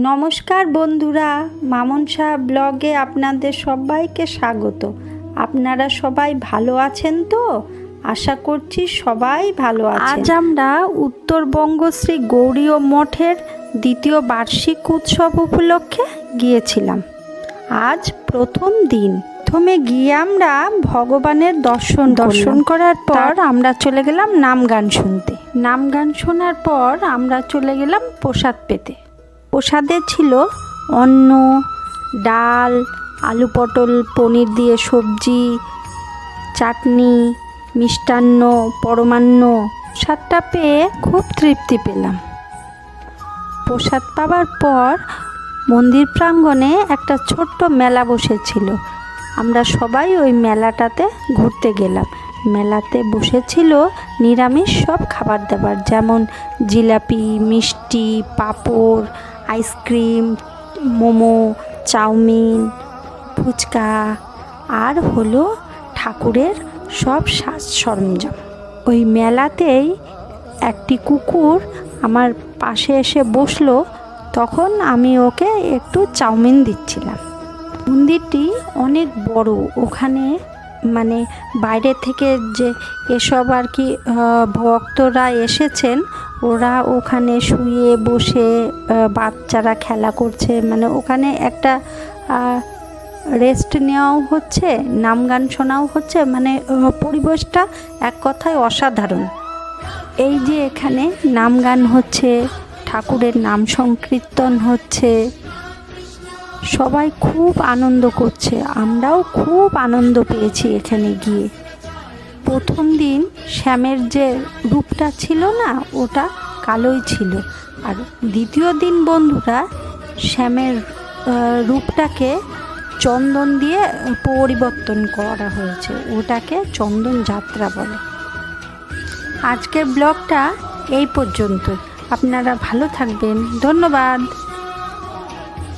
নমস্কার বন্ধুরা, মামুন শাহ ব্লগে আপনাদের সবাইকে স্বাগত। আপনারা সবাই ভালো আছেন তো? আশা করছি সবাই ভালো আছেন। আজ আমরা উত্তরবঙ্গ শ্রী গৌড়ীয় মঠের দ্বিতীয় বার্ষিক উৎসব উপলক্ষে গিয়েছিলাম। আজ প্রথম দিন। প্রথমে গিয়ে আমরা ভগবানের দর্শন করার পর আমরা চলে গেলাম নাম গান শুনতে। নাম গান শোনার পর আমরা চলে গেলাম প্রসাদ পেতে। প্রসাদে ছিল অন্ন, ডাল, আলু পটল পনির দিয়ে সবজি, চাটনি, মিষ্টান্ন, পরমান্ন। প্রসাদটা পেয়ে খুব তৃপ্তি পেলাম। প্রসাদ পাওয়ার পর মন্দির প্রাঙ্গণে একটা ছোট্ট মেলা বসেছিল। আমরা সবাই ওই মেলাটাতে ঘুরতে গেলাম। মেলাতে বসেছিল নিরামিষ সব খাবার দাবার, যেমন জিলাপি, মিষ্টি, পাঁপড়, আইসক্রিম, মোমো, চাউমিন, ফুচকা, আর হলো ঠাকুরের সব সাজ সরঞ্জাম। ওই মেলাতেই একটি কুকুর আমার পাশে এসে বসলো, তখন আমি ওকে একটু চাউমিন দিচ্ছিলাম। মন্দিরটি অনেক বড়। ওখানে বাইরে থেকে যে এসব আর কি ভক্তরা এসেছেন, ওরা ওখানে শুয়ে বসে বাচ্চারা খেলা করছে, ওখানে একটা রেস্ট নেওয়াও হচ্ছে, নাম গান শোনাও হচ্ছে। পরিবেশটা এক কথায় অসাধারণ। এই যে এখানে নাম গান হচ্ছে, ঠাকুরের নাম সংকীর্তন হচ্ছে, সবাই খুব আনন্দ করছে। আমরাও খুব আনন্দ পেয়েছি এখানে গিয়ে। প্রথম দিন শ্যামের যে রূপটা ছিল না, ওটা কালোই ছিল। আর দ্বিতীয় দিন বন্ধুরা শ্যামের রূপটাকে চন্দন দিয়ে পরিবর্তন করা হয়েছে, ওটাকে চন্দন যাত্রা বলে। আজকের ব্লগটা এই পর্যন্তই। আপনারা ভালো থাকবেন। ধন্যবাদ।